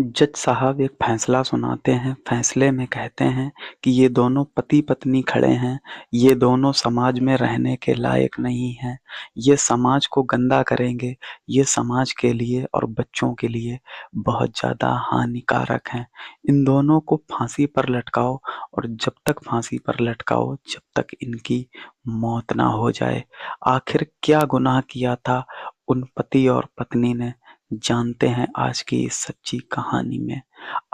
जज साहब एक फैसला सुनाते हैं। फैसले में कहते हैं कि ये दोनों पति पत्नी खड़े हैं। ये दोनों समाज में रहने के लायक नहीं हैं। ये समाज को गंदा करेंगे। ये समाज के लिए और बच्चों के लिए बहुत ज़्यादा हानिकारक हैं। इन दोनों को फांसी पर लटकाओ और जब तक फांसी पर लटकाओ जब तक इनकी मौत ना हो जाए। आखिर क्या गुनाह किया था उन पति और पत्नी ने, जानते हैं आज की इस सच्ची कहानी में।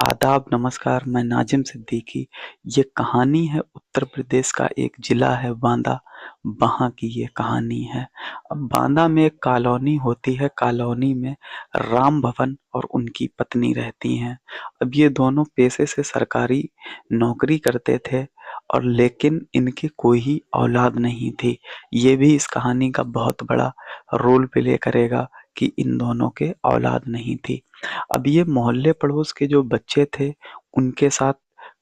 आदाब, नमस्कार, मैं नाजिम सिद्दीकी। ये कहानी है उत्तर प्रदेश का एक जिला है बांदा, वहाँ की ये कहानी है। अब बांदा में एक कॉलोनी होती है। कॉलोनी में राम भवन और उनकी पत्नी रहती हैं। अब ये दोनों पेशे से सरकारी नौकरी करते थे और लेकिन इनके कोई ही औलाद नहीं थी। ये भी इस कहानी का बहुत बड़ा रोल प्ले करेगा कि इन दोनों के औलाद नहीं थी। अब ये मोहल्ले पड़ोस के जो बच्चे थे उनके साथ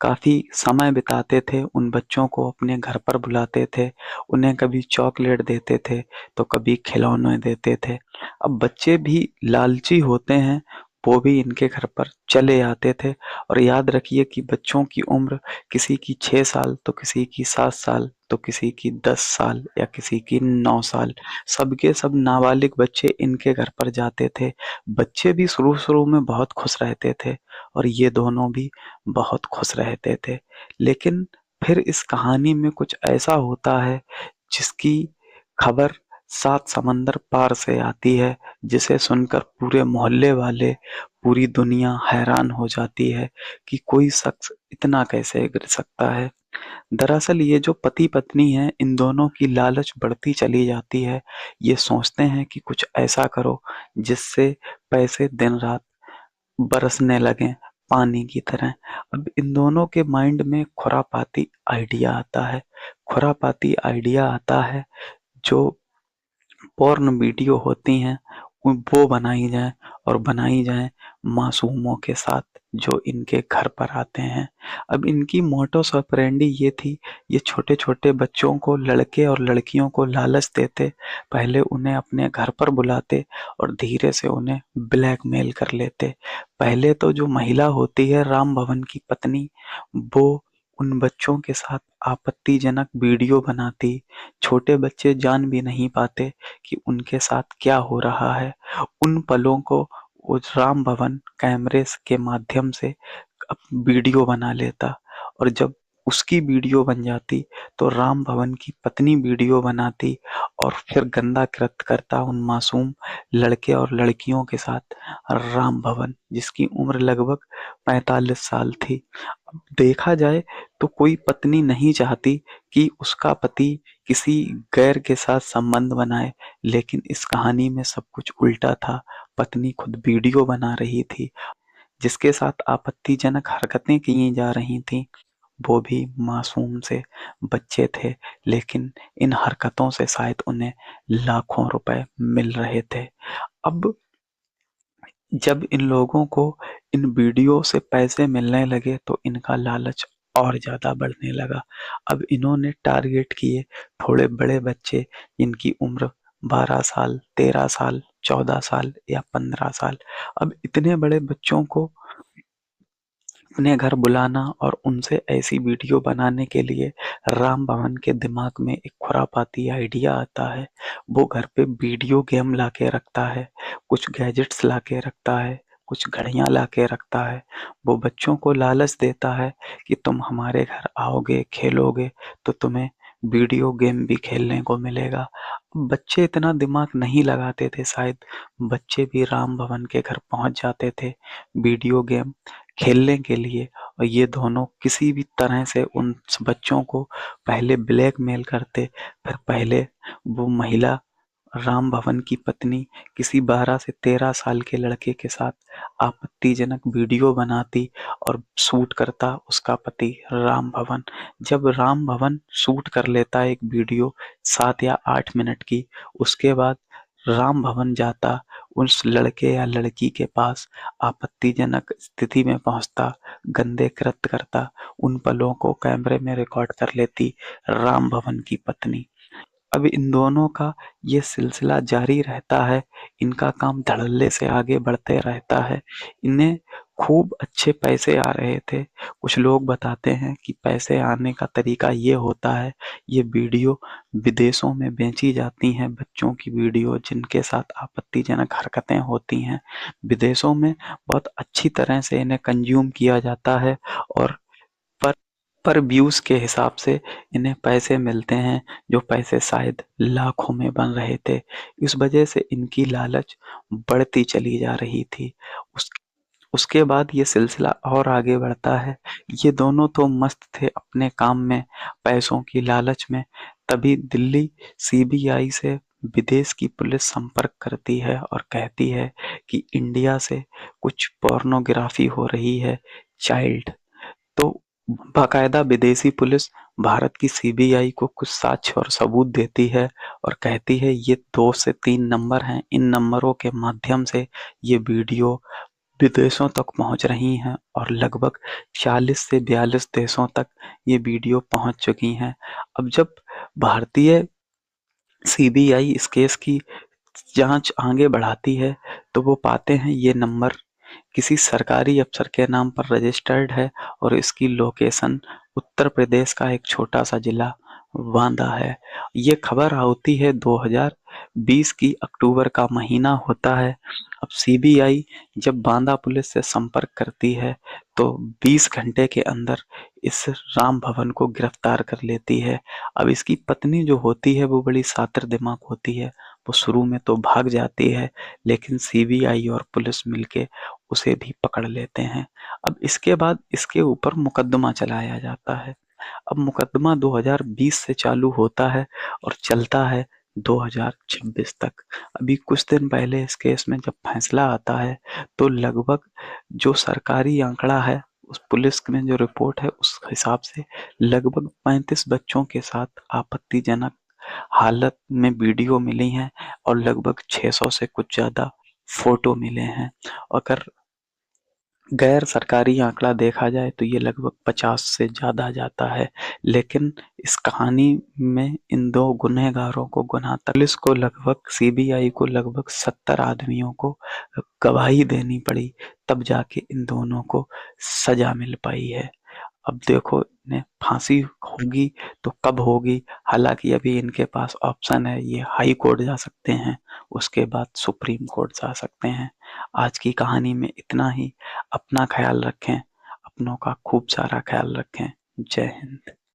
काफ़ी समय बिताते थे। उन बच्चों को अपने घर पर बुलाते थे। उन्हें कभी चॉकलेट देते थे तो कभी खिलौने देते थे। अब बच्चे भी लालची होते हैं, वो भी इनके घर पर चले आते थे। और याद रखिए कि बच्चों की उम्र किसी की 6 साल तो किसी की 7 साल तो किसी की 10 साल या किसी की 9 साल। सबके सब नाबालिग बच्चे इनके घर पर जाते थे। बच्चे भी शुरू-शुरू में बहुत खुश रहते थे और ये दोनों भी बहुत खुश रहते थे। लेकिन फिर इस कहानी में कुछ ऐसा होता है जिसकी खबर 7 समंदर पार से आती है, जिसे सुनकर पूरे मोहल्ले वाले, पूरी दुनिया हैरान हो जाती है कि कोई शख्स इतना कैसे गिर सकता है। दरअसल ये जो पति-पत्नी हैं, इन दोनों की लालच बढ़ती चली जाती है। ये सोचते हैं कि कुछ ऐसा करो जिससे पैसे दिन-रात बरसने लगें पानी की तरह। अब इन दोनों के माइंड में खुरापाती आइडिया आता है। खुरापाती आइडिया आता है जो पोर्न वीडियो होती हैं वो बनाई जाएँ और बनाई जाएँ मासूमों के साथ जो इनके घर पर आते हैं। अब इनकी मोटोस ऑपरेंडी ये थी, ये छोटे-छोटे बच्चों को, लड़के और लड़कियों को लालच देते, पहले उन्हें अपने घर पर बुलाते और धीरे से उन्हें ब्लैकमेल कर लेते। पहले तो जो महिला होती है राम भवन की पत्नी, वो उन बच्चों के साथ आपत्तिजनक वीडियो बनाती। छोटे बच्चे जान भी नहीं पाते कि उनके साथ क्या हो रहा है। उन पलों को उस राम भवन कैमरे के माध्यम से वीडियो बना लेता और जब उसकी वीडियो बन जाती तो राम भवन की पत्नी वीडियो बनाती और फिर गंदा कृत्य करता उन मासूम लड़के और लड़कियों के साथ राम भवन, जिसकी उम्र लगभग 45 साल थी। अब देखा जाए तो कोई पत्नी नहीं चाहती कि उसका पति किसी गैर के साथ संबंध बनाए, लेकिन इस कहानी में सब कुछ उल्टा था। पत्नी खुद वीडियो बना रही थी, जिसके साथ आपत्तिजनक हरकतें की जा रही थीं, वो भी मासूम से बच्चे थे, लेकिन इन हरकतों से शायद उन्हें लाखों रुपए मिल रहे थे। अब जब इन लोगों को इन वीडियो से पैसे मिलने लगे तो इनका लालच और ज़्यादा बढ़ने लगा। अब इन्होंने टारगेट किए थोड़े बड़े बच्चे जिनकी उम्र 12 साल, 13 साल, 14 साल या 15 साल। अब इतने बड़े बच्चों को अपने घर बुलाना और उनसे ऐसी वीडियो बनाने के लिए राम भवन के दिमाग में एक खुरापाती आइडिया आता है। वो घर पे वीडियो गेम लाके रखता है, कुछ गैजेट्स लाके रखता है, कुछ घड़ियां लाके रखता है। वो बच्चों को लालच देता है कि तुम हमारे घर आओगे, खेलोगे तो तुम्हें वीडियो गेम भी खेलने को मिलेगा। बच्चे इतना दिमाग नहीं लगाते थे शायद, बच्चे भी राम भवन के घर पहुंच जाते थे वीडियो गेम खेलने के लिए। और ये दोनों किसी भी तरह से उन बच्चों को पहले ब्लैकमेल करते, फिर पहले वो महिला राम भवन की पत्नी किसी 12 से 13 साल के लड़के के साथ आपत्तिजनक वीडियो बनाती और शूट करता उसका पति राम भवन। जब राम भवन शूट कर लेता एक वीडियो 7 या 8 मिनट की, उसके बाद राम भवन जाता उस लड़के या लड़की के पास, आपत्तिजनक स्थिति में पहुंचता, गंदे कृत्य करता, उन पलों को कैमरे में रिकॉर्ड कर लेती राम भवन की पत्नी। अब इन दोनों का ये सिलसिला जारी रहता है। इनका काम धड़ल्ले से आगे बढ़ते रहता है। इन्हें खूब अच्छे पैसे आ रहे थे। कुछ लोग बताते हैं कि पैसे आने का तरीका ये होता है, ये वीडियो विदेशों में बेची जाती हैं, बच्चों की वीडियो जिनके साथ आपत्तिजनक हरकतें होती हैं। विदेशों में बहुत अच्छी तरह से इन्हें कंज्यूम किया जाता है और पर पर व्यूज के हिसाब से इन्हें पैसे मिलते हैं, जो पैसे शायद लाखों में बन रहे थे। इस वजह से इनकी लालच बढ़ती चली जा रही थी। उस उसके बाद ये सिलसिला और आगे बढ़ता है। ये दोनों तो मस्त थे अपने काम में, पैसों की लालच में। तभी दिल्ली सीबीआई से विदेश की पुलिस संपर्क करती है और कहती है कि इंडिया से कुछ पोर्नोग्राफी हो रही है, चाइल्ड। तो बाकायदा विदेशी पुलिस भारत की सीबीआई को कुछ साक्ष्य और सबूत देती है और कहती है ये 2 से 3 नंबर हैं, इन नंबरों के माध्यम से ये वीडियो विदेशों तक पहुंच रही हैं और लगभग 40 से 42 देशों तक ये वीडियो पहुंच चुकी हैं। अब जब भारतीय सीबीआई इस केस की जांच आगे बढ़ाती है तो वो पाते हैं ये नंबर किसी सरकारी अफसर के नाम पर रजिस्टर्ड है और इसकी लोकेशन उत्तर प्रदेश का एक छोटा सा जिला बांदा है। ये खबर होती है 2020 की, अक्टूबर का महीना होता है। अब सीबीआई जब बांदा पुलिस से संपर्क करती है तो 20 घंटे के अंदर इस राम भवन को गिरफ्तार कर लेती है। अब इसकी पत्नी जो होती है वो बड़ी शातिर दिमाग होती है। वो शुरू में तो भाग जाती है, लेकिन सीबीआई और पुलिस मिलके उसे भी पकड़ लेते हैं। अब इसके बाद इसके ऊपर मुकदमा चलाया जाता है। अब मुकदमा 2020 से चालू होता है और चलता है 2026 तक। अभी कुछ दिन पहले इस केस में जब फैसला आता है तो लगभग जो सरकारी आंकड़ा है, उस पुलिस में जो रिपोर्ट है उस हिसाब से लगभग 35 बच्चों के साथ आपत्तिजनक हालत में वीडियो मिली हैं और लगभग 600 से कुछ ज्यादा फोटो मिले हैं। अगर गैर सरकारी आंकड़ा देखा जाए तो ये लगभग 50 से ज्यादा जाता है। लेकिन इस कहानी में इन दो गुनहगारों को गुनाह तक पुलिस को लगभग सीबीआई को लगभग 70 आदमियों को गवाही देनी पड़ी, तब जाके इन दोनों को सजा मिल पाई है। अब देखो इन्हें फांसी होगी तो कब होगी। हालांकि अभी इनके पास ऑप्शन है, ये हाई कोर्ट जा सकते हैं, उसके बाद सुप्रीम कोर्ट जा सकते हैं। आज की कहानी में इतना ही। अपना ख्याल रखें, अपनों का खूब सारा ख्याल रखें। जय हिंद।